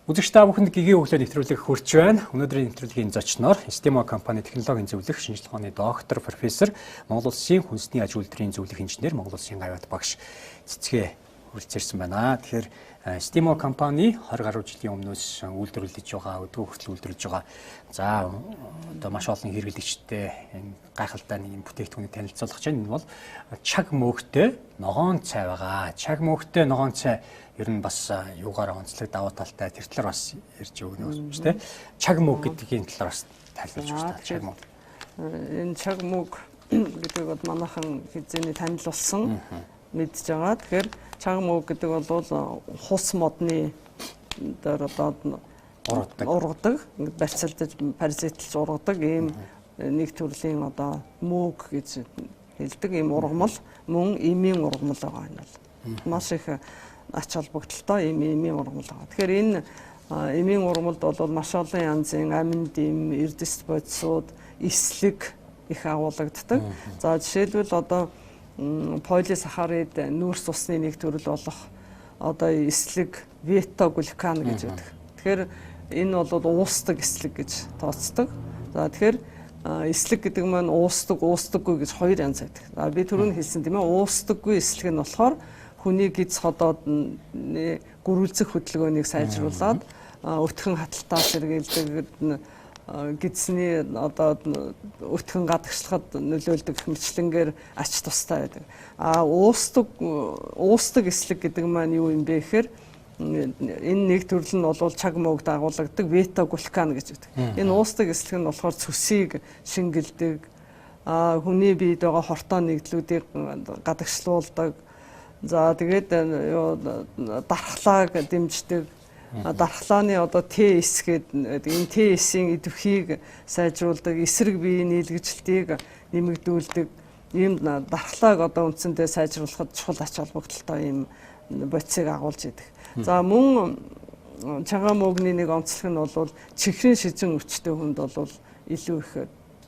Үзэгч та бүхэнд гигийн өглөө нэвтрүүлэг хүрч байна. Өнөөдрийн нэвтрүүлгийн зочноор Stimo компани технологийн зөвлөх шинжилгээ ухааны доктор профессор Монгол Улсын хүнсний аж үйлдвэрийн зөвлөх инженер Монгол Улсын гавьяат багш Цэцгээ хүрэлцээрсэн байна. Тэгэхээр Stimo компани 20 гаруй жилийн өмнөөс үйлдвэрлэж байгаа, өдгөө хүртэл үйлдвэрлэж байгаа. За одоо маш олон хэрэглэгчтэй энэ гайхалтай нэг бүтээгдэхүүнийг танилцуулах чинь энэ бол чаг мөөгтэй ногоон цай байгаа. Чаг мөөгтэй ногоон цай ер нь бас юугаараа онцлог давуу талтай тэр талаар бас ярьж өгнө үү те. Чаг мөг гэдгийн талаар бас тайлбарлаж өгч та. Чаг мөг. Энэ чаг мөг гэдэг бол манайхан хизээний танил болсон мэдж байгаа. Тэгэхээр чаг мөг гэдэг бол хус модны дээр одоо ургадаг, ингээд барьцалдаж паразитлж ургадаг ийм нэг төрлийн одоо мөг гэж хэлдэг ийм ургамал, мөн эмийн ургамал байгаа юм бол. Маш их ач холбогдолтой эмийн ургамал байгаа. Тэгэхээр энэ эмийн ургамалд бол маш олон янзын амин дэм, эрдэс бодисууд, эслэг их агуулгаддаг. За жишээлбэл одоо полисахарид нүүрс усны нэг төрөл болох одоо эслэг бета-глюкан гэж байдаг. Тэгэхээр энэ бол уустдаг эслэг гэж тооцдог. За тэгэхээр эслэг гэдэг маань уустдаг, уустдаггүй гэж хоёр янз байдаг. За би түрүүн хэлсэн тийм ээ, уустдаггүй эслэг нь болохоор хүний гиз ходоод гөрүүлзэх хөдөлгөөнийг сайжруулад өтгөн хаталтаа сэргийлдэг, гидсний одоо өтгөн гадагшлахад нөлөөлдөг мэтлэнгээр ач тустай байдаг. Уустдаг эслэг гэдэг маань юу юм бэ гэхээр энэ нэг төрөл нь бол чаг мөөгд агуулгадаг бета-глюкан гэж байдаг. Энэ уустдаг эслэг нь болохоор цөсийг шингэлдэг, хүний биед байгаа хортой нэгдлүүдийг гадагшлуулдаг. За тэгээд дархлааг дэмждэг. Дархлааны одоо ТС гэдэг энэ ТС-ийн идэвхийг сайжруулдаг, эсрэг биеийн нийлгэжилтийг нэмэгдүүлдэг. Ийм дархлааг одоо үндсэндээ сайжруулахад чухал ач холбогдолтой ийм бодисыг агуулж идэг. За мөн чагаа мөөгний нэг онцлог нь бол чихрийн шижин өвчтэй хүнд бол илүү их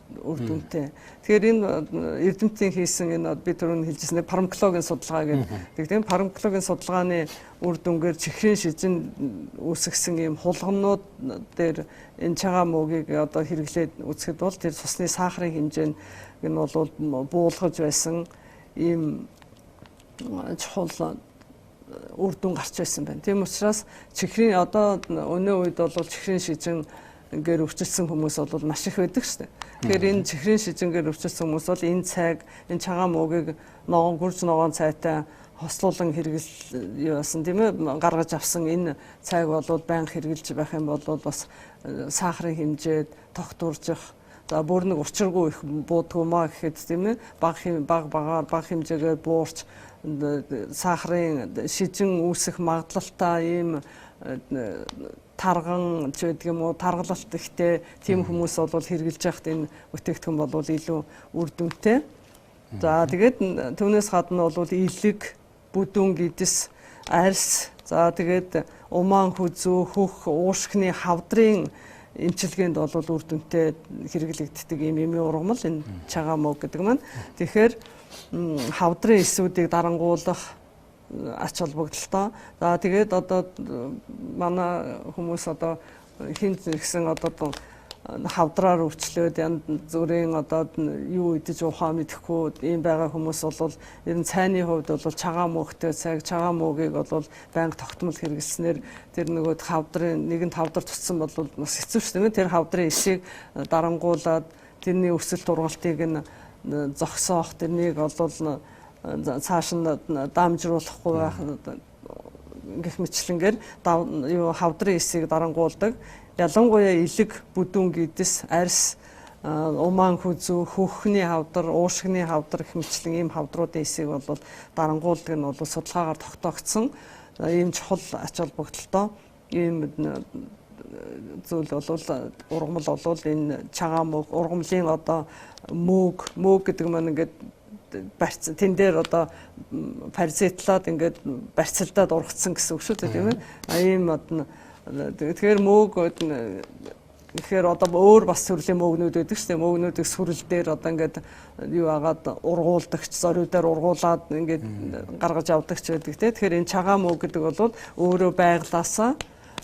үр дүнтэй. Тэгэхээр энэ эрдэмтдийн хийсэн энэ би түрүүн хэлжсэн фармакологийн судалгаа гэдэг. Тийм фармакологийн судалгааны үр дүнгээр чихрийн шижин үүсгэсэн ийм хулгамнууд дээр энэ чагаа мөгийг одоо хэрэглээд үзэхэд бол тэр цусны сахарын хэмжээ нь бол буулгаж байсан ийм чухал үр дүн гарч байсан байна. Тийм учраас чихрийн одоо өнөө үед бол чихрийн шижин гээр өвчлсөн хүмүүс бол маш их байдаг шүү дээ. Тэгэхээр энэ чихрийн шижингээр өвчлсөн хүмүүс бол энэ цайг, энэ чагаа мөгийг гүрж ногоон цайтай хослуулан яасан тийм ээ гаргаж авсан энэ цайг бол байнга хэрэгжилж байх юм бол бас сахарын хэмжээд тогтворжих, за бүр нэг учиргүй их буудгумаа гэхэд тийм ээ бага хэмжээгээр буурч сахарын шижин үүсэх магадлалтай ийм тарган ч гэдэг юм уу таргалалт ихтэй тийм хүмүүс бол хэрэгжилж яхад энэ бүтээгдэхүүн бол илүү үр дүнтэй. За тэгээд түүнээс гадна бол илэг, бүдүүн гидс, арьс, за тэгээд умаан хүзүү, хөх, уушгины хавдрын эмчилгээнд бол үр дүнтэй хэрэглэгддэг ийм эмийн ургамал энэ чагаа мөг гэдэг маань. Тэгэхээр хавдрын эсүүдийг дарангуулах ач холбогдолтой. За тэгээд одоо манай хүмүүс одоо хин гэсэн одоо хавдраар өвчлөөд янз бүрийн одоо юу идэж ухаа мэдэхгүй ийм байгаа хүмүүс бол ер нь цайны хувьд бол чагаа мөөгтэй цайг чагаа мөөгийг бол байнга тогтмол хэрэглэснээр тэр нөгөө хавдрын нэгэн хавдар туссан бол бас хэцүү шүү дээ. Тэр хавдрын эсийг дарангуулад тэрний өсөлт ургалтыг нь зогсоох, тэрнийг бол цааш нь дамжруулахгүй байх гэх мэтлэнгээр хавдрын эсийг дарангуулдаг. Ялангуяа илэг, бүдүүн гидс, арьс, умаан хүзүү, хөхний хавдар, уушгины хавдар гэх мэтлэн ийм хавдруудын эсийг бол дарангуулдаг нь бол судалгаагаар тогтоогдсон. Ийм чухал ач холбогдолтой ийм зүйл бол ургамал бол энэ чагаа мөг ургамлын одоо мөг гэдэг маань ингээд тэн дээр одоо паразитлаад ингээд барьцалдаад ургацсан гэсэн үг шүү дээ тийм ээ. Ийм тэгэхээр мөг тэгэхээр одоо өөр бас төрлийн мөөгнүүд байдаг шүү дээ. Мөөгнүүдийг сүрэл дээр одоо ингээд юу агаад ургуулдагч, зориудаар ургуулад ингээд гаргаж авдаг ч байдаг тийм. Тэгэхээр энэ чагаа мөг гэдэг бол өөрөө байглаасаа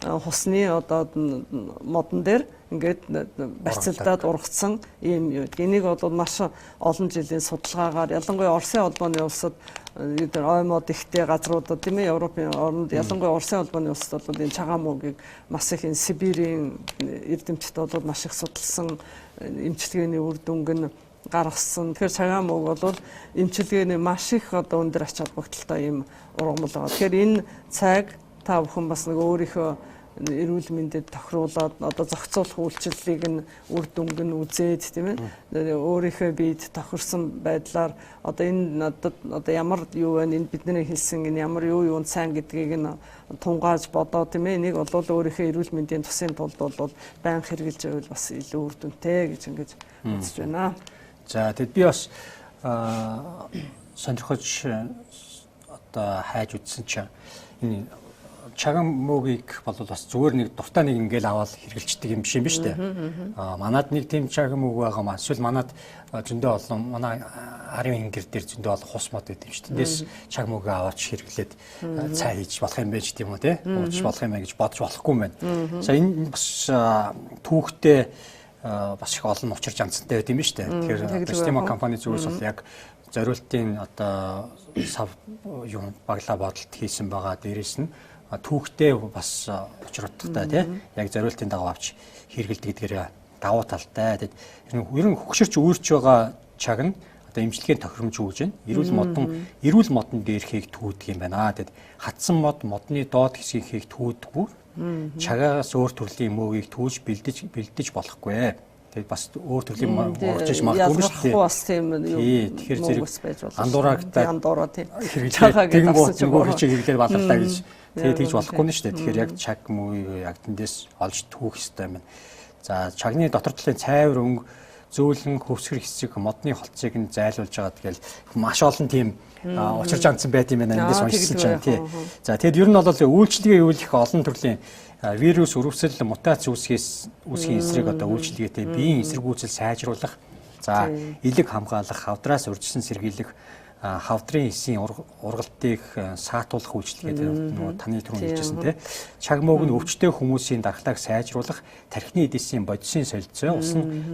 хусны одоо модон дээр ингээд барьцалдаад ургацсан ийм юу. Энийг бол маш олон жилийн судалгаагаар ялангуяа Оросын холбооны улсад оймод ихтэй газруудад тийм ээ Европын орнд ялангуяа Оросын холбооны улсад бол энэ цагаан муугийг маш их энэ Сибирийн эрдэмтдүүд бол маш их судалсан эмчилгээний үр дүнг нь гаргасан. Тэгэхээр цагаан мууг бол эмчилгээний маш их одоо өндөр ач холбогдолтой ийм ургамал байгаа. Тэгэхээр энэ цаг та бүхэн бас нэг өөрийнхөө эрүүл мэндэд тохируулаад одоо зохицуулах үйлчлэлийг нь үр дүнг нь үзээд тийм ээ өөрийнхөө биед тохирсон байдлаар одоо энэ одоо ямар юу вэ энэ бидний хэлсэн энэ ямар юунд сайн гэдгийг нь тунгааж бодоод тийм ээ энийг бол өөрийнхөө эрүүл мэндийн тусын тулд бол байнга хэрэгжилж байвал бас илүү үр дүнтэй гэж ингэж үзэж байна. За тэгэд би бас сонирхож одоо хайж үзсэн чинь энэ цагаан муугийг бол бас зүгээр нэг дуртай нэг ингээл аваад хэргэлждэг юм биш юм биш үү? Манад нэг тийм цагаан мууг байгаа маа. Эсвэл манад зөндөө олон манай арын ингэр дээр зөндөө олон хус мод байд юм шүү. Тэндээс цагаан мууг аваач хэрглээд цай хийж болох юм байж тийм үү те? Ууж болох юм гэж бодож болохгүй юм байна. За энэ бас түүхтэй бас их олон учир жанцтай байд юм биш үү? Тэгэхээр система компани зүгээс бол яг зориултын одоо сав юм баглаа бодолт хийсэн байгаа. Дээрээс нь түүхтэй бас учруулттай тийм яг зориултын дагуу авч хэрэгэлдэг гэдгээр давуу талтай. Тэгээд ер нь хөгшөрч өөрч байгаа чаг нь одоо эмчилгээний тохиромж үүж байна. Эрүүл модон дээрхийг төвөдөг юм байна. Тэгээд хатсан модны доод хэсгийг төвөдөггүй. Чагаас өөр төрлийн мөөгийг төвж бэлдэж болохгүй. Тэгээд бас өөр төрлийн урагж магадгүй шүү дээ. Бас тийм юу. Тэгэхээр зэрэг андуураа тийм чагааг авсан ч өөр чиг хэрэглээд баларлаа гэж тэгээд тэгж болохгүй нь шүү дээ. Тэгэхээр яг чаг муу яг тэндээс олж түүх хэрэгтэй юм байна. За чагны дотор талын цайвар өнгө зөөлөн хөвсгөр хэсэг модны холцыг нь зайлуулж байгаа тэгэл маш олон тийм учир жанцсан байт юм байна. Эндээс уншсан чинь тий. За тэгэд ер нь бол үйлчлэгээ өвлөх олон төрлийн вирус өрөвсөл мутац үүсгийн эсрэг одоо үйлчлэгээтэй биеийн эсэргүүцэл сайжруулах, за элэг хамгаалах, хавдраас урьдчилан сэргийлэх, хавдрын эсийн ургалтыг саатуулах үйлчлэгээ нөгөө таны түрүүн хэлжсэн тий. Чаг мууг нь өвчтөе хүмүүсийн дархлааг сайжруулах, тархины эдисийн бодисын солилцоо,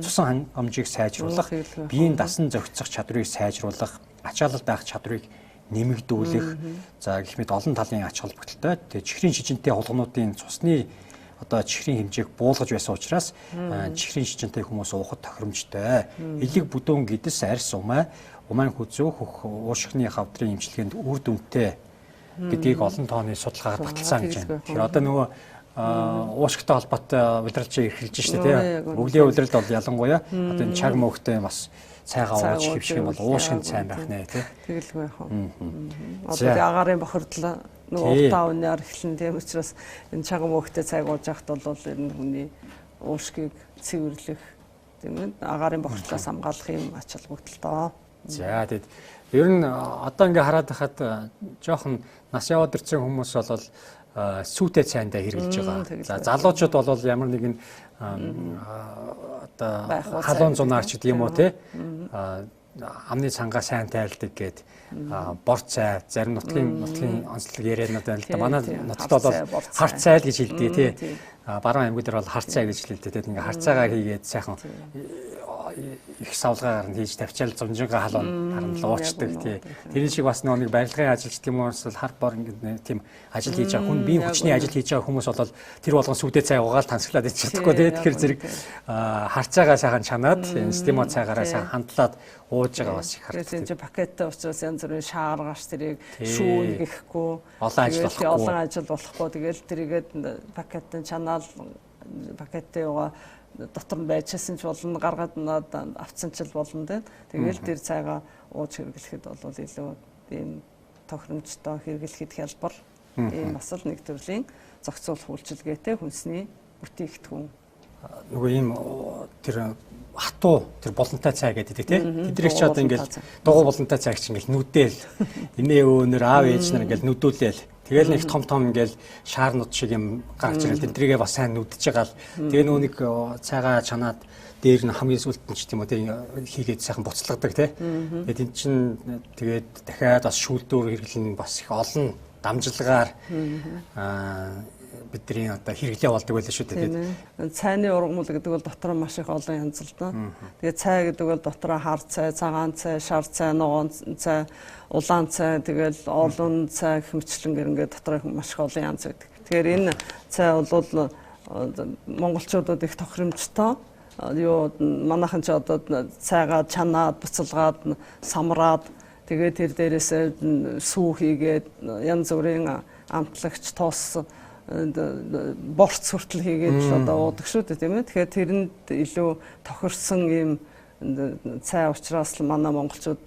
цусан хангамжийг сайжруулах, биеийн дасан зохицох чадрыг сайжруулах, ачаалал даах чадрыг нэмэгдүүлэх, за гэх мэт олон талын ач холбогдолтой. Тэгээ чихрийн шижинтэй хулгунуудын цусны одоо чихрийн хэмжээг буулгаж байсан учраас чихрийн шижинтэй хүмүүс уухад тохиромжтой. Элэг бүдүүн гэдэс арьс умайн хүзүү уушхны хавдрын эмчилгээнд үр дүнтэй гэдгийг олон тооны судалгаагаар баталсан гэж байна. Тэгэхээр одоо нөгөө уушгтай холбоотой удирдлагч эхэлж штэ тий. Өвлийн удирдал бол ялангуяа одоо энэ чаг мөөгтэй бас цайгаа ууж хөвших юм бол уушгин цай байх нэ тий. Тэгэлгүй яах вэ? Одоо агарын бохирдлоо нөгөө утаа үнээр эхлэн тийм учраас энэ чаг мөөгтэй цайг ууж яхад бол ер нь хүний уушгийг цэвэрлэх тийм ээ агарын бохирдлоос хамгаалах юм ач холбогдолтой. За тэгэд ер нь одоо ингээ хараад байхад жоохон нас яваад ирсэн хүмүүс бол сүйтэй цайндаа хэрглэж байгаа. За залуучууд бол ямар нэгэн одоо халуун зунаар ч гэдэг юм уу те амны цангаа сайн тайлдаг гээд бор цай зарим нутгийн онцлог ярианууд байна л да. Манай нутагт бол хар цай л гэж хэлдэг тий. Баруун аймаг дээр бол хар цай гэж хэлдэг. Тэгээд ингээ хар цайгаа хийгээд сайхан их савлгаагаар нь хийж тавьчаал зумжингаа халуун харамлал уучдаг тий. Тэр шиг бас нэг барилгын ажилч тийм хүмүүс бол хар бор ингээ тийм ажил хийж байгаа хүн биеийн хүчний ажил хийж байгаа хүмүүс бол тэр болгон сүдэ цай угаал тансаглаад идэж чадахгүй тий. Тэгэхээр зэрэг хар цайгаа сайхан чанаад стимо цайгаараа сайхан хандлаад ууж байгаа бас их харагддаг. Тэгээд пакеттай учраас янз бүрийн шаар гарч тэрийг шүүн гэхгүй олон ажил болохгүй тэгэл тэрийгээд пакеттын чанаал пакеттэй яваа дотор нь байжсэн ч болно гаргаад авцсан ч болно тийм. Тэгэл тэр цайгаа ууж хэрэглэхэд бол илүү ийм тохиромжтой хэрэглэхэд хялбар ийм бас л нэг төрлийн зохицуулах үйлчилгээтэй хүнсний бүтээгдэхүүн. Нөгөө ийм тэр хатуу тэр болонтой цай гэдэг тийм. Тэдрийг ч одоо ингээл дугуй болонтой цай гэж ингээл нүдэл инээ өөнөр аав ээж нар ингээл нүдүүлээл тэгэл нэг том ингээл шаарнууд шиг юм гарч ирэл тэдрийгээ бас сайн нүдж байгаа л тэгээ нөгөө нэг цайгаа чанаад дээр нь хамгийн сүлд нь ч тийм үү тийм хийгээд сайхан буцлагдаг тийм. Тэгээд энэ чинь тэгээд дахиад бас шүүлдүүр хэрэглэн бас их олон дамжлагаар бидний одоо хэрэглээ болдог байлаа шүү дээ. Цайны ургамал гэдэг бол дотор маш их олон янз л доо. Тэгээ цай гэдэг бол дотор хар цай, цагаан цай, шар цай, ногоон цай, улаан цай, тэгэл олон цай хэмчлэнгээр ингээд дотор маш их олон янз байдаг. Тэгэхээр энэ цай бол монголчуудад их тохиромжтой. Юу манайхан ч одоо цайгаа чанаад, буцалгаад, самраад тэгээд тэр дээрээсээ сүү хийгээд янз бүрийн амтлагч тоос борц хүртэл хийгээд л одоо уудаг шүү дээ тийм ээ. Тэгэхээр тэрэнд илүү тохирсон ийм цай учраас л манай монголчууд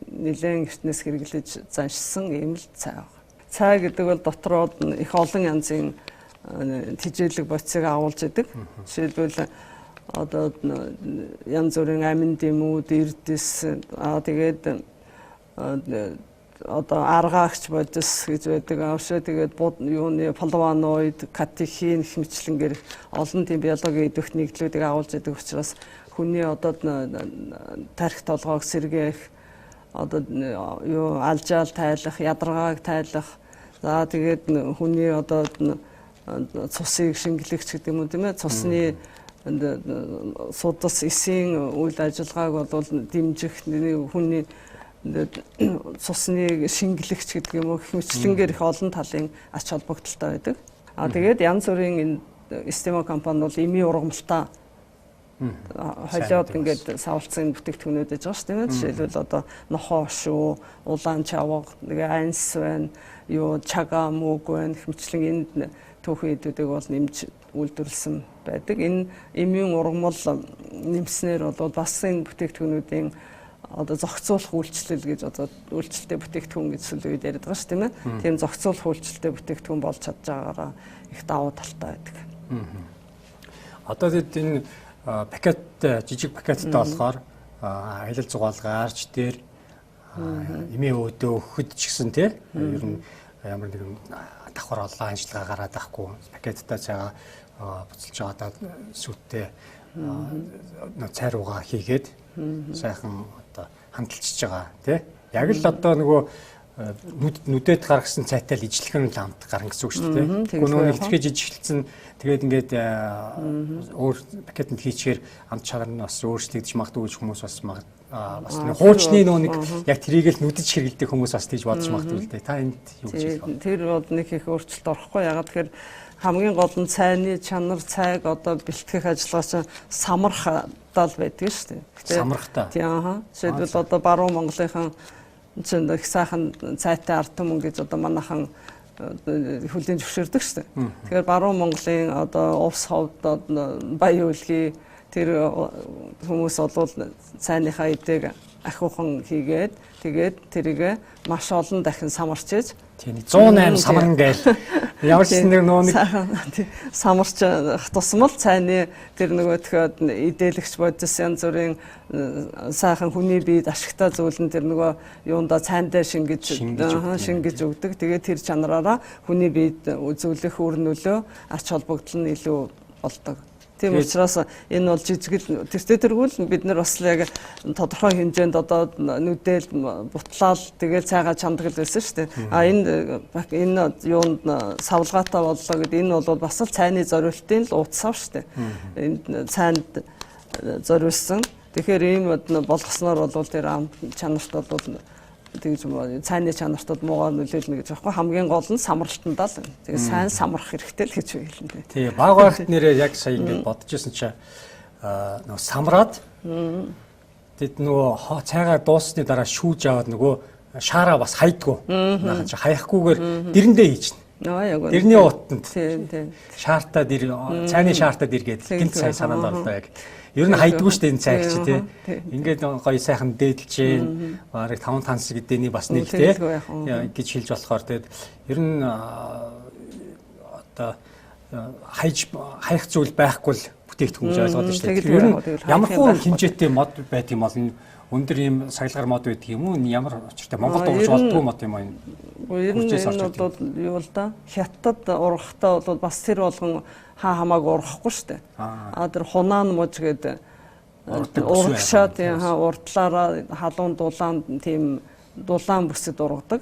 нэлээд эртнээс хэрэглэж заншсан ийм л цай байна. Цай гэдэг бол дотроо их олон янзын тэжээлэг бодисыг агуулж идэг. Жишээлбэл одоо янз бүрийн амин дэмүүд, эрдэс тэгээд одоо аргаагч бодис гэж байдаг. Авшаа тэгээд юуны флавоноид, катехин хэмчлэнгээр олон тийм биологийн идэвх нэгдлүүдийг агуулж идэг учраас хүний одоо тарих толгойг сэргээх, одоо юу алжаал тайлах, ядаргааг тайлах, за тэгээд хүний одоо цусыг шингэлэгч гэдэг юм уу тийм ээ, цусны судас эсийн үйл ажиллагааг бол дэмжих, хүний цусны шингэлэгч гэдэг юм уу хэмчлэнгээр их олон талын ач холбогдолтой байдаг. Тэгээд янз бүрийн энэ Estemo компани бол эми ургамалтай холиод ингээд савлцсан бүтээгдэхүүнүүд гэж байгаа шүү дээ. Жишээлбэл одоо нохоо шүү, улаан чавга, тэгээ айнс байна, юу чага мөг байна, хэмчлэн энд түүхэн эдүүдийг бол нэмж үйлдвэрлэсэн байдаг. Энэ эмийн ургамал нэмснээр бол бас энэ бүтээгдэхүүнүүдийн одоо зохицуулах үйлчлэл гэж одоо үйлчлэлтэй бүтээгдэхүүн гэж сүүлийн үед яриад байгаа шүү тийм ээ. Тийм зохицуулах үйлчлэлтэй бүтээгдэхүүн болж чадж байгаагаараа их давуу талтай байдаг. Одоо тэгэд энэ пакет жижиг пакеттай болохоор аялал зугаалгаарч дээр эмийн өөдөө өгөхөд ч гэсэн тий ер нь ямар нэгэн давхар олон ажиллагаа гараад байхгүй пакеттай цайгаа буцалж байгаадаа сүттэй цай руугаа хийгээд сайхан одоо хандалцж байгаа тий. Яг л одоо нөгөө нүдэд гаргасан цайтай л ижлэхэн л амт гарна гэсэн үг шүү дээ. Гэхдээ нөгөө ихтгэж ижиглсэн тэгээд ингээд өөр пакетанд хийчихээр амт чагаар нь бас өөрчлөгдөж магадгүй гэж хүмүүс бас нэг хуучны нөгөө нэг яг трийг л нүдэж хэргэлдэг хүмүүс бас тийж бодож магадгүй л дээ. Та энд юу гэж хэлэх вэ? Тэр бол нэг их өөрчлөлт орохгүй. Ягаад тэгэхээр хамгийн гол нь цайны чанар, цайг одоо бэлтгэх ажиллагаа чинь самархтал байдаг шүү дээ. Самархтаа. Тийм жишээлбэл одоо баруун Монголынхан чинь их сайхан цайтай ард түмэн гэж одоо манайхан хүлээн зөвшөөрдөг шүү дээ. Тэгэхээр баруун Монголын одоо увс ховд баян үлгий тэр хүмүүс бол цайныхаа эдэг ахиухан хийгээд тэгээд тэрийг маш олон дахин самарчиж тийм 108 самарн гээл ямар ч нэг нөө самарч тусмал цайны тэр нөгөөдхөд идэлэгч бодис янз бүрийн сайхан хүний биед ашигтай зүйл нь тэр нөгөө юунда цайндаа шингэж өгдөг. Тэгээд тэр чанараараа хүний биед үзүүлэх үр нөлөө ач холбогдол нь илүү болдог. Тийм учраас энэ бол жижигэл тэргүүл бид нар бас яг тодорхой хэмжээнд одоо нүдэл бутлаал тэгэл цайгаа чамдаг л байсан шүү дээ. Энэ юунд савлгаатай боллоо гэд энэ бол бас л цайны зориултын л утсаа шүү дээ. Энэ цайнд зориулсан. Тэгэхээр ийм болгосноор бол тэр ам чанарт бол тэгж цайны чанартад муугаар нөлөөлнө гэж байхгүй. Хамгийн гол нь самралтандаа л. Тэгээ сайн самрах хэрэгтэй л гэж хэлнэ. Тий, баг багт нэрээ яг сая ингэж бодож ирсэн чи нөгөө самраад тэд нөгөө цайгаа дууссаны дараа шүүж аваад нөгөө шаараа бас хайдгуу. Наахан чи хаяхгүйгээр дэрэндээ хийчихнэ. Дэрний утанд. Тийм. Шаартаа цайны шаартаа дэргээд гинт цай санаанд орлоо яг. Ер нь хайдгүй шүү дээ энэ цайг чи тий. Ингээд гоё сайхан дээдэлж гин барыг 5 танс гэдэний бас нэг тий гэж хэлж болохоор тэгээд ер нь одоо хаях зүйл байхгүй л бүтээгдэхүүн гэж ойлгоод байна шүү дээ. Ер нь ямар хуу хэмжээтэй мод байдаг юм бол өндөр ийм сагалгаар мод байдаг юм уу? Ямар очиртай Монгол дуурж болдгүй мод юм аа энэ? Ер нь энэ бол юу л да? Хятад ургахтаа бол бас тэр болгон хамаагүй ургахгүй шүү дээ. Тэр хунаан муж гэдэг урагшаад урдлаараа халуун дулаан тийм дулаан бүсэд ургадаг.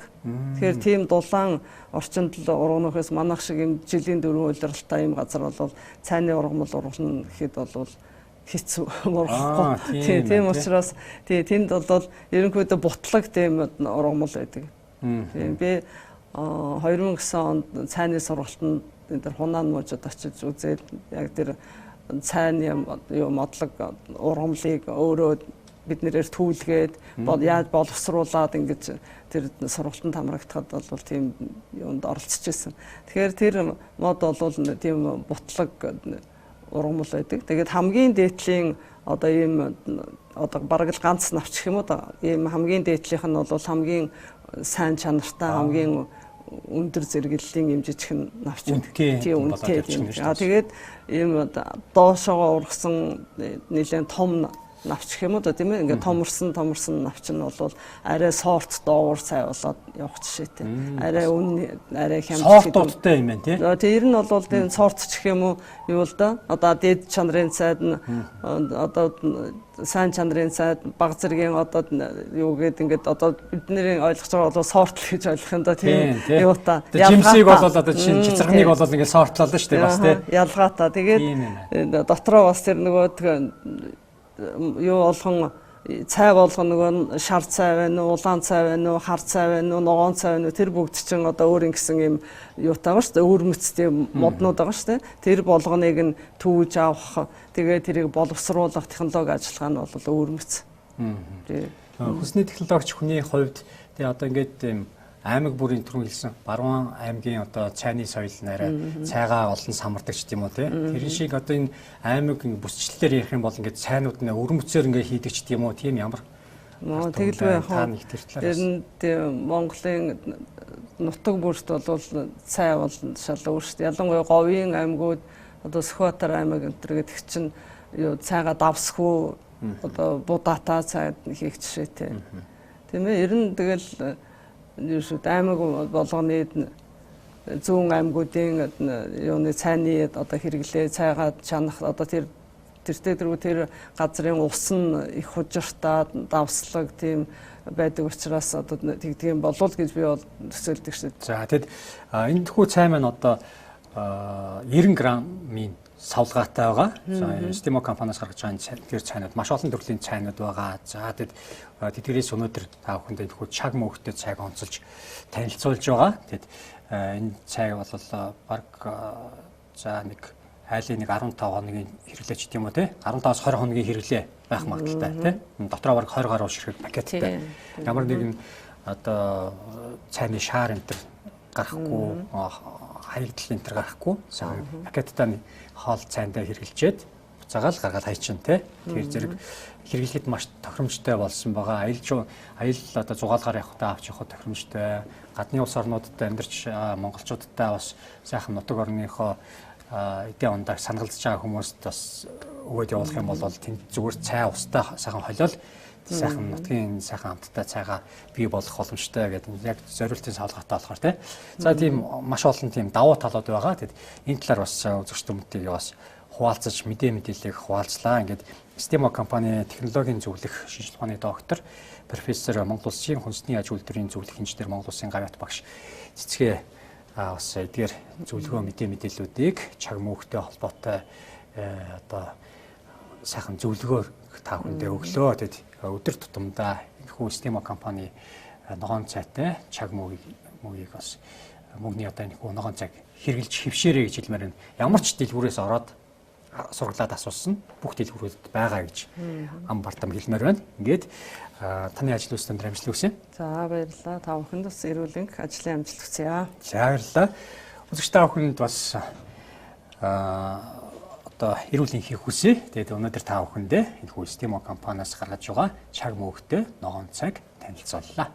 Тэгэхээр тийм дулаан орчинд л ургахаас манайх шиг юм жилийн 4 удиралтай юм газар бол цайны ургамал ургана гэхэд бол хэцүү ургахгүй. Тийм учраас тэнд бол ерөнхийдөө бутлаг тийм ургамал байдаг. Тийм би 2009 онд цайны сургалтанд энэ хунаан мужид очиж үзээд яг тэр цайны модлог ургамлыг өөрөө бид нэрээр түүлгээд яаж боловсруулад ингэж тэр сургалтанд хамрагдахад бол тийм юунд оролцож байсан. Тэгэхээр тэр мод бол тийм бутлаг ургамал байдаг. Тэгээд хамгийн дээдлийн одоо ийм одоо бараг л ганц навч гэх юм уу ийм хамгийн дээдлийнх нь бол хамгийн сайн чанартай хамгийн өндөр зэрэглэлийн юм жижигхэн навч үнэтэй. Тэгээд ийм доошоо ургасан нэлээд том навч гэх юм уу тийм ээ ингээд томорсон навч нь бол арай сорт доогуур цай болоод явах жишээтэй. Арай үн арай хямдтай сортуудтай юм байна тий. Тэр нь бол тийм сорт ч гэх юм уу юу л да. Одоо дээд чанарын цайд нь одоо сайн чанарын цайд баг зэргийн одоо юу гэдэг ингээд одоо бидний ойлгож байгаа бол сорт л гэж ойлгох юм да тийм юу та. Жимсийг бол одоо чинь чицэрхныг бол ингээд сортлоо л шүү дээ бас тий. Ялгаатай. Тэгээд дотроо бас тэр нөгөө юу болгон цай болгоно нөгөө шар цай байна уу, улаан цай байна уу, хар цай байна уу, ногоон цай байна уу тэр бүгд чинь одоо өөр ингэсэн юм юутай байгаа шүү дээ. Өөрмөцтэй моднууд байгаа шүү дээ. Тэр болгоныг нь түүж авах, тэгээ тэрийг боловсруулах технологи ажиллагаа нь бол өөрмөц. Хүнсний технологич хүний хувьд тэгээ одоо ингээд аймаг бүрийн түрүү хэлсэн Баруун аймгийн одоо цайны соёл нэрэ цайгаа олон самардаг ч тийм үү тий. Тэр шиг одоо энэ аймаг бүсчлэлээр ярих юм бол ингээд цайнууд нь өрмөцөөр ингээд хийдэг ч тийм үү тийм ямар тэгэлгүй яг Монголын нутаг бүрт бол цай бол шал өөр шүү дээ. Ялангуяа говийн аймагуд одоо Сүхбаатар аймаг энэ гэдэг чинь юу цайгаа давсгүй одоо будаатай цай хийх жишээтэй. Тийм ээ ер нь тэгэл юушд аймаг болгоны зүүн аймагуудын юуны цайны одоо хэрэглээ цайгаа чанах одоо тэр газрын ус нь их хужиртай давслаг тийм байдаг учраас одоо тэгдэг юм болов гэж би бол төсөөлдөг шүү дээ. За тэгэд энэ тхүү цай маань одоо 90 граммын савлгаатай байгаа. За Stimo компаниас гаргаж байгаа тэр цайнууд маш олон төрлийн цайнууд байгаа. За тэгэд тэдгээрээс өнөөдөр та бүхэнд энэ хүү чаг мөөгтэй цайг онцолж танилцуулж байгаа. Тэгэд энэ цай бол баг за нэг айлын нэг 15 хоногийн хэрэглээч тийм үү те 15-аас 20 хоногийн хэрэглээ байх магадaltaй те дотроо баг 20 гаруй ширхэг пакеттай. Ямар нэгэн одоо цайны шаар энтер гарахгүй хаягдл энтер гарахгүй пакеттай хоол цайндаа хэрэглэжээд буцаагаал гаргаад хайчин те тэр зэрэг хэрэглэхэд маш тохиромжтой болсон байгаа. Аял одоо зугаалгаар явахдаа авч явах тохиромжтой. Гадны улс орнуудад амьдарч монголчуудтай бас сайхан нутаг орныхоо эдийн ондаг санагалдж байгаа хүмүүст бас өгөөд явуулах юм бол тэнд зүгээр цай устай сайхан холиол сайхан нутгийн сайхан амттай цайгаа бий болох боломжтой гэдэг яг зориултын савлгаатай болохоор тий. За тийм маш олон тийм давуу талууд байгаа. Тэгэд энэ талаар бас үзэгч хүмүүстийг бас хуваалцаж мэдээллийг хуваалцлаа. Ингээд Stimo компани технологийн зөвлөх шинжилгээ ухааны доктор профессор Монгол Улсын хүнсний аж үйлдвэрийн зөвлөх инженер Монгол Улсын гавьяат багш цэцгээ бас эдгээр зөвлөгөө мэдээллүүдийг чаг мөөгтэй холбоотой одоо сайхан зөвлөгөө та бүхэндээ өглөө. Тэгэд өдөр тутамдаа энэхүү Stimo компани ногоон цайтай чаг мөгийг бас мөгний одоо энэхүү ногоон цайг хэрэгжилж хэвшээрэй гэж хэлмээр байна. Ямар ч дэлгүүрээс ороод сургалаад асуусан бүх дэлгүүрүүдэд байгаа гэж ам бартам хэлмээр байна. Ингээд таны ажил үйлс өндөр амжилт хүсье. За баярлалаа. Та бүхэнд бас эрүүл энх ажлын амжилт хүсье. За баярлалаа. Үзэгч та бүхэнд бас одоо эрүүл энхийг хүсье. Тэгээд өнөөдөр та бүхэндээ энэ хүү Stimo компаниас гаргаж байгаа чаг мөөгтэй ногоон цайг танилцууллаа.